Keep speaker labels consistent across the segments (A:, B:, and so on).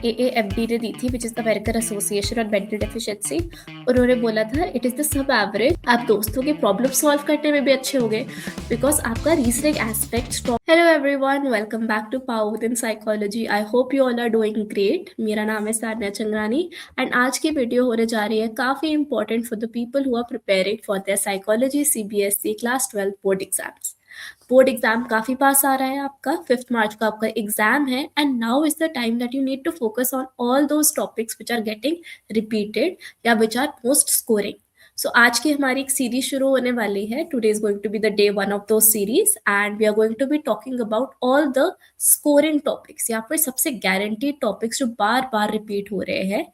A: AAFD ने दी थी, which is the American association on mental deficiency. उन्होंने बोला था it is the sub average. आप दोस्तों के प्रॉब्लम सॉल्व करने में भी अच्छे होंगे बिकॉज आपका reasoning aspect strong. Hello everyone, welcome back to power within psychology. I hope you all are doing great. मेरा नाम है सान्या चंद्रानी एंड आज की वीडियो होने जा रही है काफ़ी important for the people who are preparing for their psychology CBSE class 12 board exams. Board exam काफी पास आ रहा है आपका, 5 मार्च का आपका एग्जाम है and now is the time that you need to focus on all those topics which are getting repeated या which are most scoring. So आज की हमारी एक सीरीज शुरू होने वाली है। Today is going to be the day 1 of those series and we are going to be talking about all the scoring topics या फिर सबसे गारंटीड टॉपिक्स जो बार बार रिपीट हो रहे हैं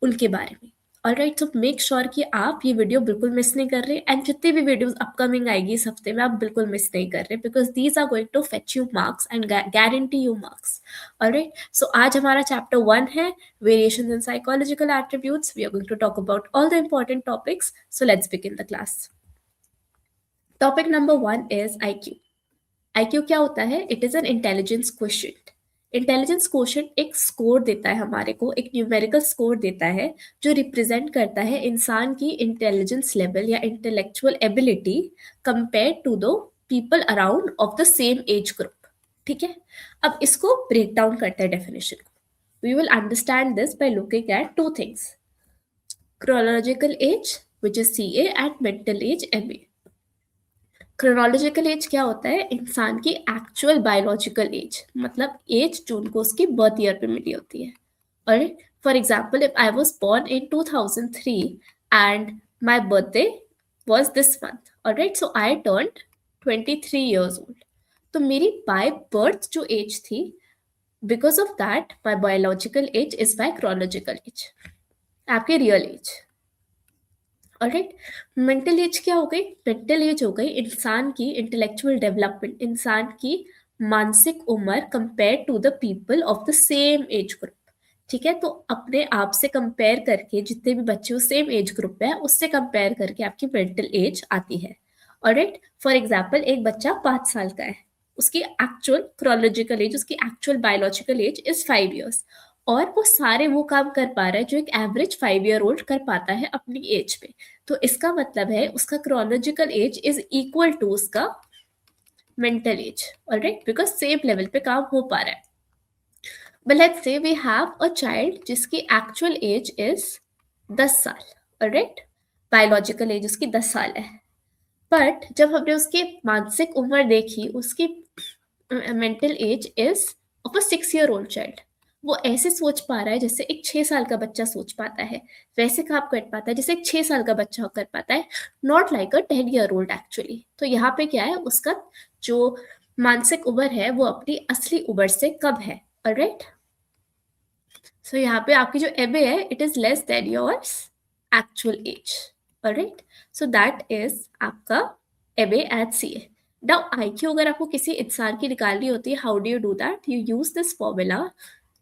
A: उनके बारे में। ऑलराइट, सो मेक श्योर कि आप ये वीडियो बिल्कुल मिस नहीं कर रहे एंड जितनी भी वीडियोस अपकमिंग आएगी इस हफ्ते में आप बिल्कुल मिस नहीं कर रहे because these are going to fetch you marks and guarantee you marks. Alright, so आज हमारा चैप्टर 1 है variations in psychological attributes. We are going to talk about all the important topics, so let's begin the class. Topic number 1 is IQ। IQ क्या होता है? It is an intelligence question. Intelligence quotient एक score देता है हमारे को, एक numerical score देता है जो रिप्रेजेंट करता है इंसान की इंटेलिजेंस लेवल या intellectual ability compare to the people around of the same age group. ठीक है, अब इसको ब्रेक डाउन करते हैं डेफिनेशन को। We will understand this by looking at two things, chronological age which is CA and mental age MA। Chronological age क्या होता है? इंसान की एक्चुअल बायोलॉजिकल एज, मतलब एज जो उनको उसकी बर्थ ईयर पे मिली होती है। और for example, if I was born in 2003 and my birthday was this month, alright, so I turned 23 years old। तो मेरी बाय बर्थ जो एज थी, because of that my biological age is my chronological age, आपकी real age. Alright, mental age क्या हो गई? Mental as हो गई इंसान की इंटेलेक्चुअल डेवलपमेंट, इंसान की मानसिक उम्र compare to the people of the same age group. ठीक है, तो अपने आप से कंपेयर करके जितने भी बच्चे उस सेम एज ग्रुप में है उससे कंपेयर करके आपकी मेंटल एज आती है। ऑलराइट, फॉर एग्जाम्पल एक बच्चा 5 साल का है, उसकी एक्चुअल क्रोनोलॉजिकल एज, उसकी actual biological age is 5 years और वो सारे वो काम कर पा रहा है जो एक एवरेज 5-year-old कर पाता है अपनी एज पे। तो इसका मतलब है उसका chronological age is equal to उसका mental age, alright, because same level पे काम हो पा रहा है। But let's say we have a child जिसकी एक्चुअल एज इज 10 साल, ऑलराइट, बायोलॉजिकल एज उसकी 10 साल है। बट जब हमने उसकी मानसिक उम्र देखी, उसकी mental as is of a 6-year-old child. वो ऐसे सोच पा रहा है जैसे एक 6 साल का बच्चा सोच पाता है, वैसे काम कर पाता है जैसे एक 6 साल का बच्चा कर पाता है, not like a 10-year-old actually. तो यहाँ पे क्या है, उसका जो मानसिक उम्र है वो अपनी असली उम्र से कम है। ऑलराइट, सो यहाँ पे आपकी जो MA है it is less than yours actual as. Alright, so that is आपका MA and CA। Now IQ अगर आपको किसी इंसान की निकालनी होती है, how do you do that? You use this formula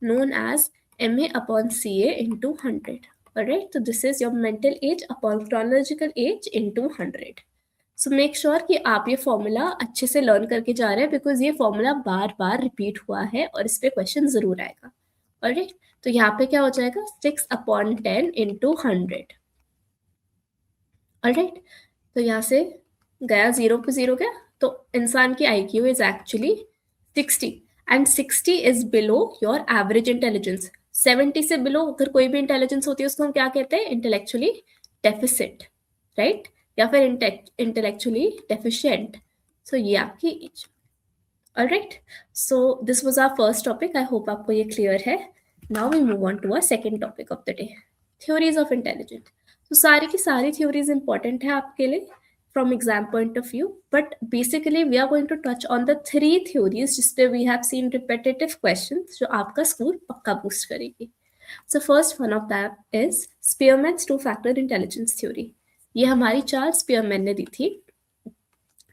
A: known as MA upon CA into 100. Alright, so this is your mental age upon chronological age into 100. So make sure कि आप ये फॉर्मूला अच्छे से लर्न करके जा रहे हैं because ये फॉर्मूला बार बार रिपीट हुआ है और इस पे क्वेश्चन जरूर आएगा। ऑलराइट, तो यहाँ पे क्या हो जाएगा? 6/10 into 100। ऑलराइट, तो यहाँ से गया 0 पे 0 गया, तो इंसान की IQ is actually 60 and 60 is below your average intelligence. 70 से बिलो अगर कोई भी इंटेलिजेंस होती है उसको हम क्या कहते हैं? इंटेलेक्चुअली डेफिसिट, राइट, या फिर इंटेलेक्चुअली डेफिशिएंट। सो ये आपकी age. Alright, so this was our first topic. I hope आपको ये क्लियर है। Now we move on to our second topic of the day, theories of intelligence. तो सारी की सारी थ्योरीज इंपॉर्टेंट है आपके लिए from exam point of view, but basically we are going to touch on the 3 theories जिसपे we have seen repetitive questions जो आपका स्कोर पक्का बूस्ट करेगी। So first one of that is Spearman's 2-factor intelligence theory। ये हमारी Charles Spearman ने दी थी।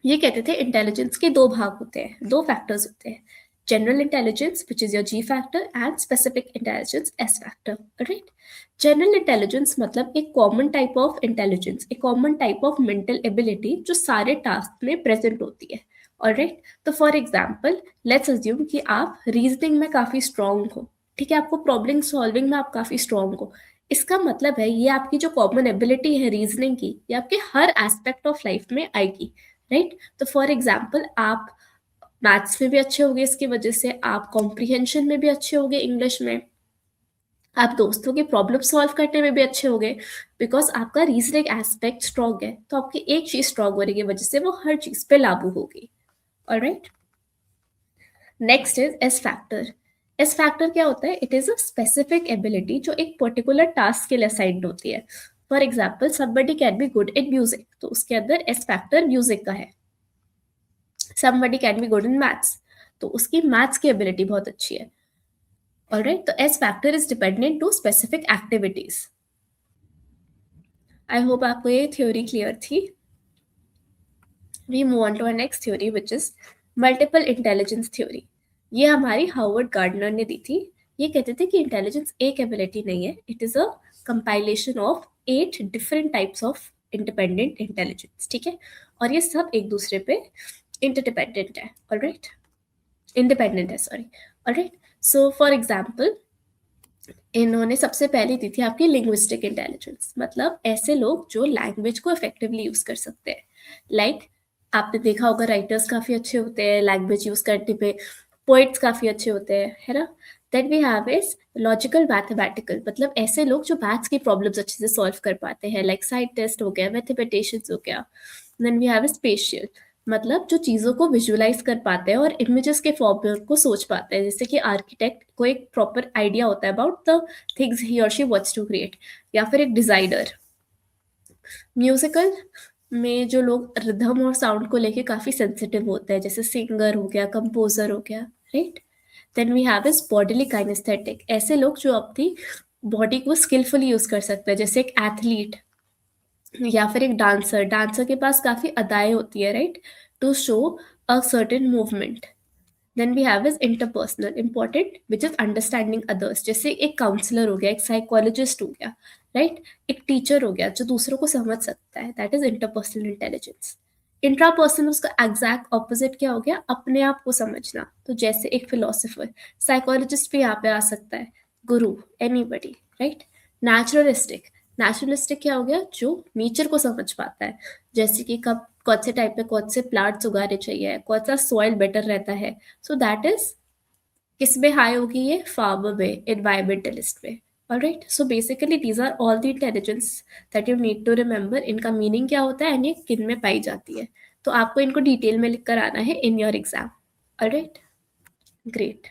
A: ये कहते थे इंटेलिजेंस के 2 भाग होते हैं, 2 फैक्टर्स होते हैं, general intelligence which is your G factor and specific intelligence S factor. Right, general intelligence मतलब एक कॉमन टाइप ऑफ इंटेलिजेंस, एक common type of mental ability जो सारे टास्क में प्रेजेंट होती है। ऑलराइट, तो फॉर एग्जाम्पल लेट्स अज्यूम कि आप रीजनिंग में काफी स्ट्रांग हो, ठीक है, आपको प्रॉब्लम सॉल्विंग में आप काफ़ी स्ट्रांग हो। इसका मतलब है ये आपकी जो कॉमन एबिलिटी है रीजनिंग की, ये आपके हर एस्पेक्ट ऑफ लाइफ में आएगी, राइट? तो फॉर एग्जाम्पल आप मैथ्स में भी अच्छे होगे, इसकी वजह से आप कॉम्प्रिहेंशन में भी अच्छे होगे इंग्लिश में, आप दोस्तों की प्रॉब्लम सॉल्व करने में भी अच्छे होगे, बिकॉज आपका रीजनिंग एस्पेक्ट स्ट्रांग है। तो आपकी एक चीज स्ट्रांग होने की वजह से वो हर चीज पे लागू होगी। Alright, next is S factor. S factor क्या होता है? It is a specific ability जो एक पर्टिकुलर टास्क के लिए असाइन्ड होती है। For example somebody can be good in music, तो उसके अंदर एस फैक्टर म्यूजिक का है। Somebody can be good in maths, तो उसकी मैथ्स की एबिलिटी बहुत अच्छी है। ऑलराइट, तो S factor is dependent to specific activities. I hope आपको ये थ्योरी क्लियर थी। We move on to our next theory which is multiple intelligence theory. ये हमारी हार्वर्ड गार्डनर ने दी थी। ये कहते थे कि इंटेलिजेंस एक एबिलिटी नहीं है, it is a compilation of 8 different types of independent intelligence. ठीक है, और ये सब एक दूसरे पे इंटरडिपेंडेंट है। ऑलराइट, इंडिपेंडेंट है, sorry. Alright, so for example इन्होंने सबसे पहले दी थी आपकी लिंग्विस्टिक इंटेलिजेंस, मतलब ऐसे लोग जो लैंग्वेज को इफेक्टिवली यूज कर सकते हैं। लाइक आपने देखा होगा राइटर्स काफी अच्छे होते हैं लैंग्वेज यूज करने पे, पोइट्स काफी अच्छे होते हैं, है ना? Then we have is logical mathematical, मतलब ऐसे लोग जो मैथ्स की प्रॉब्लम्स अच्छे से सॉल्व कर पाते हैं, लाइक साइंटिस्ट हो गया, मैथमेटिशियंस हो गया। देन वी हैव स्पेशियल, मतलब जो चीज़ों को विजुअलाइज कर पाते हैं और इमेजेस के फॉर्म में उनको सोच पाते हैं, जैसे कि आर्किटेक्ट को एक प्रॉपर आइडिया होता है अबाउट द थिंग्स ही और शी वांट्स टू क्रिएट, या फिर एक डिजाइनर। म्यूजिकल में जो लोग रिदम और साउंड को लेके काफी सेंसिटिव होते हैं, जैसे सिंगर हो गया, कंपोजर हो गया, right? Then we have is bodily kinesthetic, ऐसे लोग जो अपनी बॉडी को स्किलफुली यूज कर सकते हैं, जैसे एक एथलीट या फिर एक डांसर। डांसर के पास काफी अदाएं होती है, right, to show a certain movement. Then we have is interpersonal important which is understanding others, जैसे एक काउंसलर हो गया, एक साइकोलॉजिस्ट हो गया, राइट, एक टीचर हो गया जो दूसरों को समझ सकता है, that is interpersonal intelligence. Intrapersonal उसका एग्जैक्ट ऑपोजिट क्या हो गया? अपने आप को समझना, तो जैसे एक फिलोसोफर, साइकोलॉजिस्ट भी यहाँ पे आ सकता है, गुरु, एनीबडी, राइट? नेचुरलिस्टिक, नेचुरलिस्टिक क्या हो गया? जो नेचर को समझ पाता है, जैसे कि कब कौन से टाइप पे कौन से प्लांट्स उगाने चाहिए, कौन सा सॉइल बेटर रहता है, सो दैट इज किस में हाई होगी? ये फार्मर में, एनवायरमेंटलिस्ट में। Alright, so basically these are all the intelligence that you need to remember, इनका मीनिंग क्या होता है एंड ये किन में पाई जाती है। तो आपको इनको डिटेल में लिख कर आना है in your exam. Alright, great.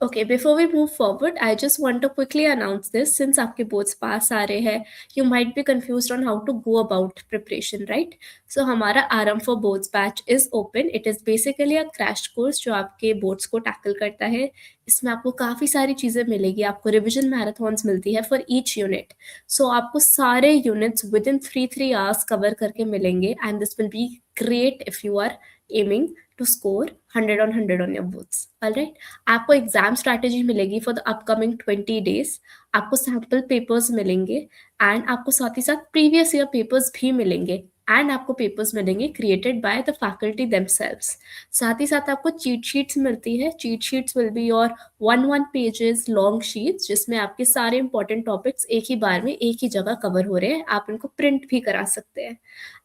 A: Okay, before we move forward, I just want to quickly announce this since आपके boards पास आ रहे हैं, you might be confused on how to go about preparation, right? So हमारा आरम for boards batch is open. It is basically a crash course जो आपके boards को tackle करता है। इसमें आपको काफ़ी सारी चीज़ें मिलेगी, आपको revision marathons मिलती है for each unit. So आपको सारे units within 3 hours cover करके मिलेंगे and this will be great if you are aiming to score 100 on 100 on your boards. Alright, आपको एग्जाम स्ट्रैटेजी मिलेगी फॉर द अपकमिंग 20 डेज, आपको sample papers मिलेंगे and आपको साथ ही साथ प्रीवियस ईयर पेपर्स भी मिलेंगे एंड आपको पेपर्स मिलेंगे created by the faculty themselves. साथ ही साथ आपको चीट शीट्स मिलती है। Cheat sheets will be your 1 pages long sheets जिसमें आपके सारे इंपॉर्टेंट टॉपिक्स एक ही बार में एक ही जगह कवर हो रहे हैं, आप इनको प्रिंट भी करा सकते हैं।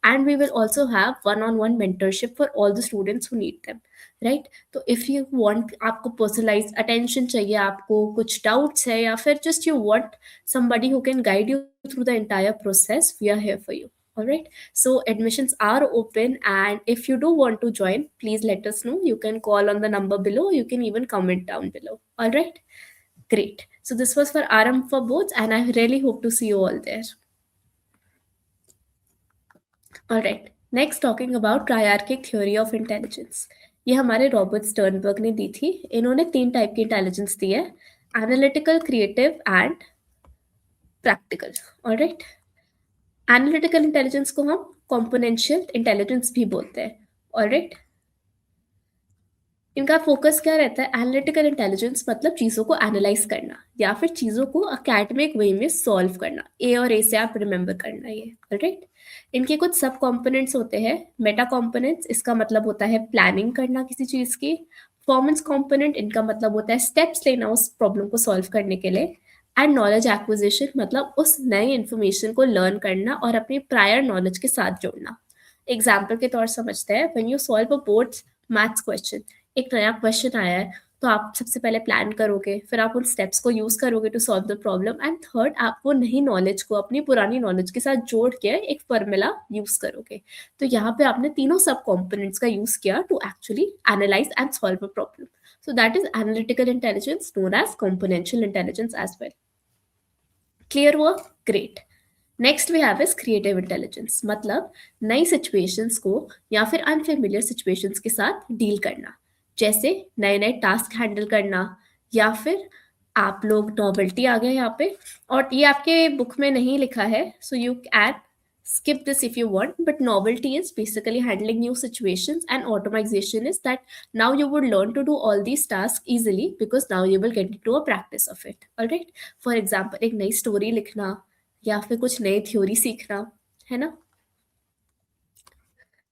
A: And we will also have 1-on-1 mentorship for all the students who need them, right? तो इफ़ यू वांट, आपको पर्सनलाइज्ड अटेंशन चाहिए, आपको कुछ डाउट्स है या फिर just you want somebody who can guide you through the entire process, we are here for you. All right, so admissions are open and if you do want to join, please let us know. You can call on the number below, you can even comment down below. All right, great. So this was for Aram for both and I really hope to see you all there. All right, next talking about triarchic theory of intelligence. ये हमारे Robert Sternberg ने दी थी। इन्होंने 3 type की intelligence दी है, analytical, creative and practical. Alright, analytical intelligence को हम कॉम्पोनेंशियल intelligence भी बोलते हैं। ऑलराइट, इनका फोकस क्या रहता है? एनालिटिकल इंटेलिजेंस मतलब चीज़ों को एनालाइज करना या फिर चीज़ों को अकेडमिक वे में सॉल्व करना। ए और ए से आप रिमेंबर करना ये, राइट? इनके कुछ सब कॉम्पोनेंट्स होते हैं। मेटा कॉम्पोनेंट्स, इसका मतलब होता है प्लानिंग करना किसी चीज़ की। परफॉर्मेंस कंपोनेंट, इनका मतलब होता है स्टेप्स लेना उस प्रॉब्लम को सॉल्व करने के लिए। एंड नॉलेज एक्विजिशन, मतलब उस नई इन्फॉर्मेशन को लर्न करना और अपनी प्रायर नॉलेज के साथ जोड़ना। एग्जाम्पल के तौर समझते हैं, when you solve a boards maths question, एक नया क्वेश्चन आया है, तो आप सबसे पहले प्लान करोगे, फिर आप उन स्टेप्स को यूज करोगे to solve the problem, and third आप वो नई नॉलेज को अपनी पुरानी नॉलेज के साथ जोड़ के एक फॉर्मूला यूज करोगे। तो यहाँ पे आपने तीनों सब कंपोनेंट्स का यूज किया to actually analyse and solve a problem. So that is analytical intelligence, known as componential intelligence as well. Clear हुआ? Great. Next we have is creative intelligence, मतलब नई सिचुएशंस को या फिर अनफेमिलियर सिचुएशंस के साथ डील करना, जैसे नए नए टास्क हैंडल करना, या फिर आप लोग नॉवेल्टी आ गया यहाँ पे, और ये आपके बुक में नहीं लिखा है, so you can skip this if you want, but novelty is basically handling new situations, and automation is that now you would learn to do all these tasks easily because now you will get into a practice of it. All right, for example एक नई story लिखना या फिर कुछ नई theory सीखना, है ना।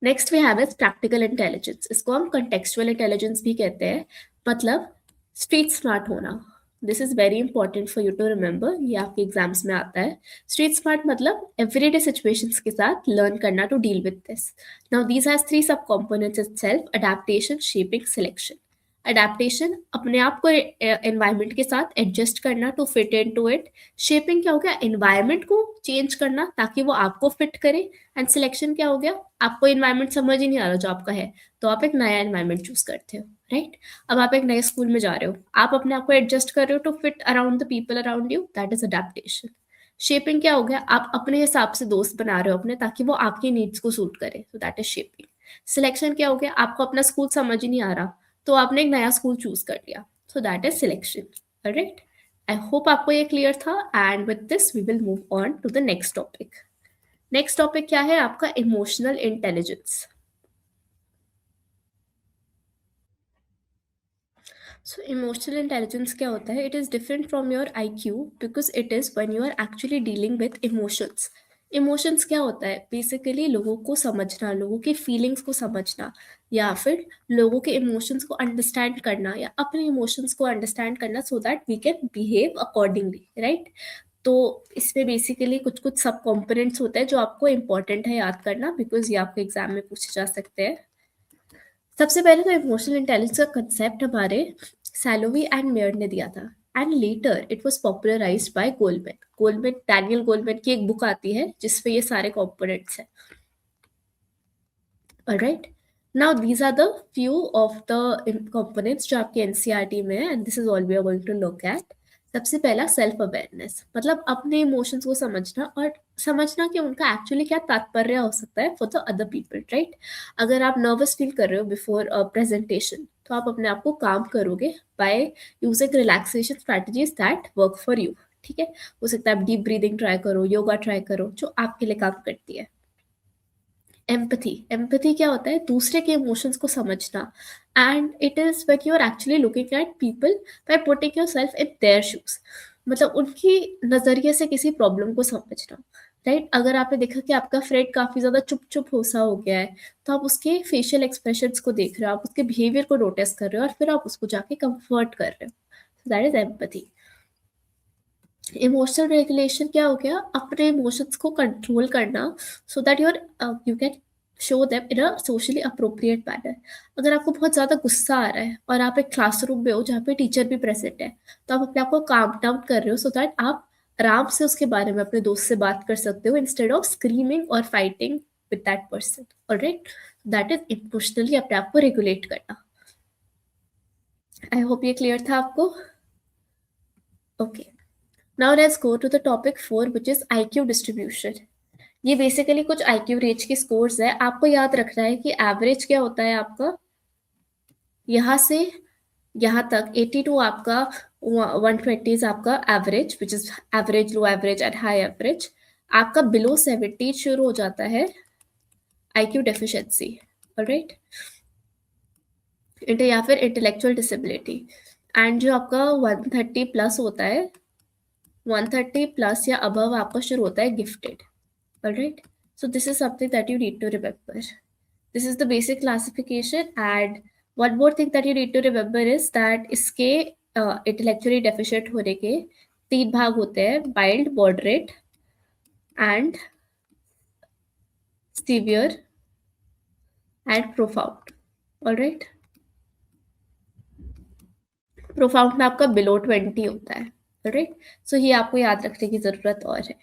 A: Next we have is practical intelligence, इसको हम कंटेक्चुअल इंटेलिजेंस भी कहते हैं, मतलब स्ट्रीट स्मार्ट होना। This is very important for you to remember, ये आपके एग्जाम्स में आता है। स्ट्रीट स्मार्ट मतलब एवरीडे सिचुएशंस के साथ लर्न करना to deal with this. Now these has three sub components itself: adaptation, shaping, selection. Adaptation, अपने आप को एनवायरनमेंट के साथ एडजस्ट करना to fit in to it. Shaping क्या हो गया, एनवायरनमेंट को चेंज करना ताकि वो आपको फिट करे। एंड सिलेक्शन क्या हो गया, आपको एनवायरनमेंट समझ ही नहीं आ रहा जो आपका है, तो आप एक नया एनवायरनमेंट चूज करते हो, राइट। अब आप एक नए स्कूल में जा रहे हो, आप अपने आप को एडजस्ट कर रहे हो to fit around the people around you, that is adaptation. Shaping क्या हो गया, आप अपने हिसाब से दोस्त बना रहे हो अपने, ताकि वो आपकी नीड्स को सूट करे, तो दैट इज शेपिंग। सिलेक्शन क्या हो गया, आपको अपना स्कूल समझ ही नहीं आ रहा, तो आपने एक नया स्कूल चूज कर लिया, so that is selection. Right, I hope आपको ये क्लियर था, and with this we will move on to the next topic. Next topic क्या है आपका, emotional intelligence. So emotional intelligence क्या होता है, it is different from your IQ because it is when you are actually dealing with emotions. Emotions क्या होता है, basically लोगों को समझना, लोगों के फीलिंग्स को समझना, या फिर लोगों के इमोशंस को अंडरस्टैंड करना, या अपने इमोशंस को अंडरस्टैंड करना, so that we can behave accordingly, right. तो इसमें बेसिकली कुछ कुछ सब कॉम्पोनेंट्स होते हैं जो आपको इंपॉर्टेंट है याद करना, बिकॉज ये आपको एग्जाम में पूछे जा सकते हैं। सबसे पहले तो इमोशनल इंटेलिजेंस का कंसेप्ट हमारे सैलोवी एंड मेयर ने दिया था, and later it was popularised by Goleman. Goleman, Daniel Goleman की एक बुक आती है जिसपे ये सारे कंपोनेंट्स हैं। Alright, now these are the few of the components जो आपके एनसीईआरटी में है, and this is all we are going to look at. सबसे पहला सेल्फ अवेयरनेस, मतलब अपने इमोशंस को समझना, और समझना कि उनका एक्चुअली क्या तात्पर्य हो सकता है for the other people, right. अगर आप नर्वस फील कर रहे हो बिफोर प्रेजेंटेशन, तो आप अपने आप को काम करोगे by using relaxation strategies that work for you, ठीक है। हो सकता है आप डीप ब्रीदिंग ट्राई करो, योगा ट्राई करो, जो आपके लिए काम करती है। एम्पथी, एम्पथी क्या होता है, दूसरे के इमोशंस को समझना, and it is when you are actually looking at people by putting yourself in their shoes, मतलब उनकी नजरिए से किसी प्रॉब्लम को समझना, राइट। अगर आपने देखा कि आपका फ्रेंड काफी ज्यादा चुप चुप होसा हो गया है, तो आप उसके फेशियल एक्सप्रेशंस को देख रहे हो, आप उसके बिहेवियर को नोटिस कर रहे हो, और फिर आप उसको जाके कंफर्ट कर रहे हो, that is empathy. Emotional regulation क्या हो गया, अपने इमोशंस को कंट्रोल करना, so that you can show them in a socially appropriate manner. अगर आपको बहुत ज़्यादा गुस्सा आ रहा है और आप एक क्लासरूम में हो जहाँ पे टीचर भी प्रेजेंट है, तो आप अपने आप को काम डाउन कर रहे हो, सो दैट आप आराम से उसके बारे में अपने दोस्त से बात कर सकते हो, इंस्टेड ऑफ स्क्रीमिंग और fighting with that person. Alright, that is emotionally अपने आप को रेगुलेट करना। आई होप ये क्लियर था आपको। Okay, now let's go to the topic 4 which is IQ distribution. ये बेसिकली कुछ IQ रेंज के स्कोर्स है, आपको याद रखना है कि एवरेज क्या होता है आपका, यहाँ से यहाँ तक 82 आपका, 120 आपका average which is average, low average and high average. आपका बिलो 70 शुरू हो जाता है IQ डेफिशिएंसी, ऑलराइट, या फिर इंटेलेक्चुअल डिसेबिलिटी। एंड जो आपका 130 प्लस होता है, 130 प्लस या अबव आपका शुरू होता है gifted. Alright, so this is something that you need to remember. This is the basic classification, and one more thing that you need to remember is that इसके इंटेलेक्चुअली डेफिशिएंट होने के 3 भाग होते हैं, mild, moderate and severe and profound. Alright, profound में आपका below 20 होता है. ऑलराइट, सो ये आपको याद रखने की जरूरत और है.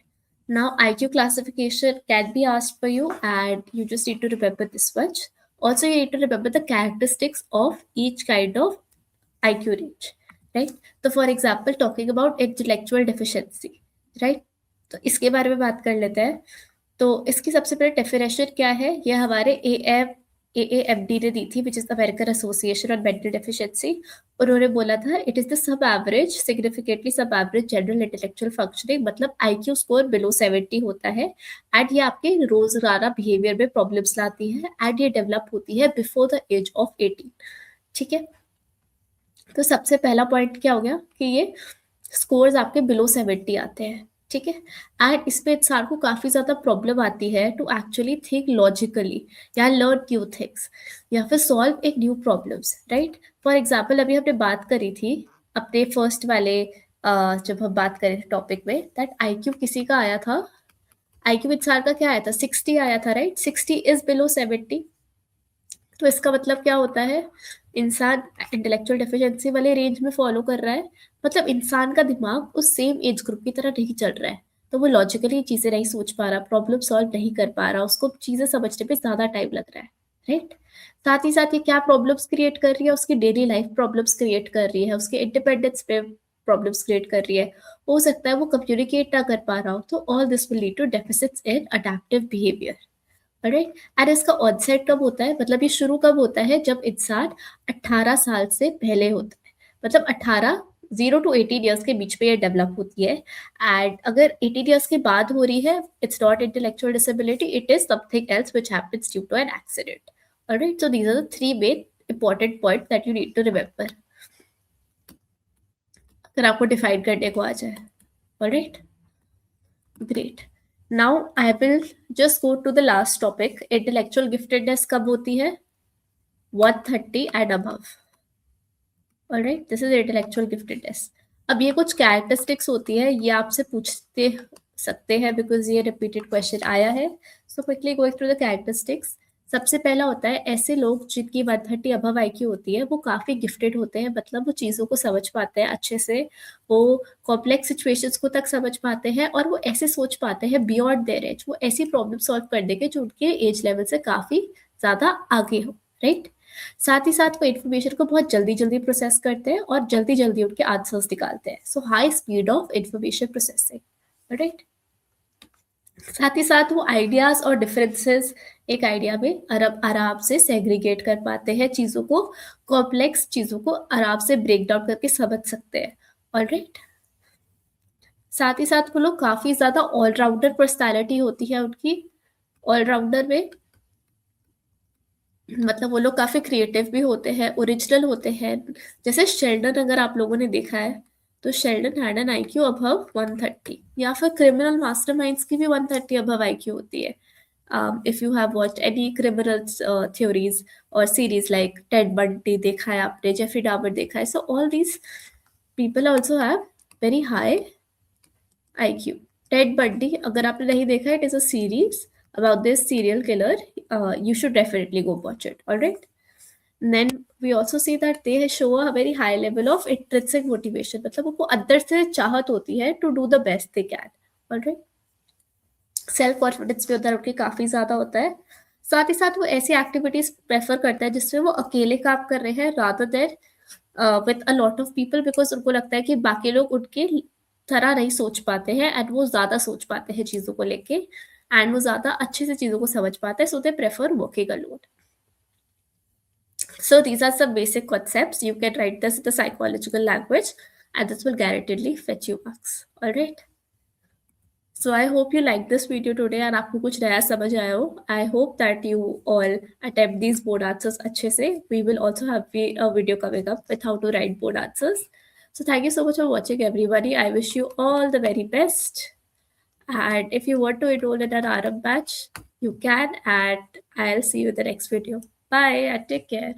A: Now, IQ classification can be asked for you, and you just need to remember this much. Also, you need to remember the characteristics of each kind of IQ range, right? So, for example, talking about intellectual deficiency, right? तो इसके बारे में बात कर लेते हैं. तो इसकी सबसे पहले डेफिनेशन क्या है, ये हमारे AAMD ने दी थी, which is American association on mental deficiency. उन्होंने बोला था it is the sub average, significantly सब एवरेज जनरल इंटेलेक्चुअल फंक्शनिंग, मतलब IQ स्कोर बिलो 70 होता है. एंड ये आपके रोजगारा बिहेवियर में प्रॉब्लम्स लाती है, एंड ये डेवलप होती है बिफोर द एज ऑफ 18. ठीक है, तो सबसे पहला पॉइंट क्या हो गया कि ये स्कोर्स आपके बिलो 70 आते हैं. ठीक है, एंड इसमें इंसान को काफी ज्यादा प्रॉब्लम आती है टू एक्चुअली थिंक लॉजिकली, या लर्न न्यू थिंग्स, या फिर सॉल्व एक new problems. Right, for example अभी हमने बात करी थी अपने फर्स्ट वाले जब हम बात करें थे टॉपिक में, दैट IQ किसी का आया था, IQ इंसान का क्या आया था, 60 आया था. Right, 60 is below 70. तो इसका मतलब क्या होता है, इंसान इंटेलेक्चुअल डेफिशिएंसी वाले रेंज में फॉलो कर रहा है, मतलब इंसान का दिमाग उस सेम एज ग्रुप की तरह नहीं चल रहा है, तो वो लॉजिकली चीजें नहीं सोच पा रहा, प्रॉब्लम सॉल्व नहीं कर पा रहा, उसको चीजें समझने पे ज्यादा टाइम लग रहा है. राइट, साथ ही साथ ये क्या प्रॉब्लम्स क्रिएट कर रही है, उसकी डेली लाइफ प्रॉब्लम्स क्रिएट कर रही है, उसके इंडिपेंडेंस पे प्रॉब्लम्स क्रिएट कर रही है. हो सकता है वो कम्युनिकेट ना कर पा रहा हो, तो all this will lead to deficits in adaptive behaviour. Right, and इसका ऑनसेट कब होता है, मतलब ये शुरू कब होता है, जब इंसान 18 साल से पहले होता है, मतलब 18 0 to 18 ईयर्स के बीच में ये डेवलप होती है. एंड अगर 18 ईयर्स के बाद हो रही है, it's not intellectual disability, it is something else which happens due to an accident. Alright, so these are the 3 main important point that you need to remember अगर आपको डिफाइन करने को आ जाए. Alright, great. Now I will just go to the last topic. Intellectual giftedness कब होती है, 130 and above. Alright, this is intellectual giftedness. अब ये कुछ कैरेक्टरिस्टिक्स होती है, ये आपसे पूछते सकते हैं बिकॉज ये रिपीटेड क्वेश्चन आया है. So quickly going through the characteristics. सबसे पहला होता है, ऐसे लोग जिनकी 130 अबव IQ होती है वो काफ़ी गिफ्टेड होते हैं, मतलब वो चीज़ों को समझ पाते हैं अच्छे से, वो कॉम्प्लेक्स सिचुएशंस को तक समझ पाते हैं, और वो ऐसे सोच पाते हैं बियॉन्ड देयर एज, वो ऐसी प्रॉब्लम सॉल्व करने के जो उनके एज लेवल से काफ़ी ज़्यादा आगे हो. राइट, साथ ही साथ वो इन्फॉर्मेशन को बहुत जल्दी जल्दी प्रोसेस करते हैं और जल्दी जल्दी उनके आंसर्स निकालते हैं. So high speed of information processing. Right, साथ ही साथ वो आइडियाज और डिफरेंसेस एक आइडिया में आराम से सेग्रीगेट कर पाते हैं, चीज़ों को, कॉम्प्लेक्स चीज़ों को आराम से ब्रेक डाउन करके समझ सकते हैं. ऑलराइट, साथ ही साथ वो लोग काफ़ी ज़्यादा ऑलराउंडर पर्सनैलिटी होती है उनकी. ऑलराउंडर में मतलब वो लोग काफ़ी क्रिएटिव भी होते हैं, ओरिजिनल होते हैं. जैसे शेल्डन अगर आप लोगों ने देखा है, तो Sheldon had an IQ above 130, या फिर क्रिमिनल मास्टरमाइंड्स की भी 130 अबव IQ होती है. If you have watched any criminal theories or series like Ted Bundy देखा है आपने, जेफरी डामर देखा है, so all these people also have very high IQ. Ted Bundy अगर आपने नहीं देखा है, it is a series about this serial killer. You should definitely go watch it. All right. And then we also see that they show a very high level of intrinsic motivation. मतलब उनको अंदर से चाहत होती है to do the best they can. All right. Self confidence भी उधर उनके काफ़ी ज़्यादा होता है. साथ ही साथ वो ऐसी एक्टिविटीज़ प्रेफर करता है जिसमें वो अकेले काम कर रहे हैं rather than with a lot of people, because उनको लगता है कि बाकी लोग उनके तरह नहीं सोच पाते हैं, एंड वो ज़्यादा सोच पाते हैं चीज़ों को लेके, एंड वो ज़्यादा अच्छे से चीज़ों को समझ पाते हैं, so they prefer working alone. So these are some basic concepts. You can write this in the psychological language, and this will guaranteedly fetch you marks. All right. So I hope you liked this video today and आपको कुछ नया समझ आया हो. I hope that you all attempt these board answers अच्छे से. We will also have a video coming up with how to write board answers. So thank you so much for watching, everybody. I wish you all the very best. And if you want to enroll in an RM batch, you can, and I'll see you in the next video. Bye and take care.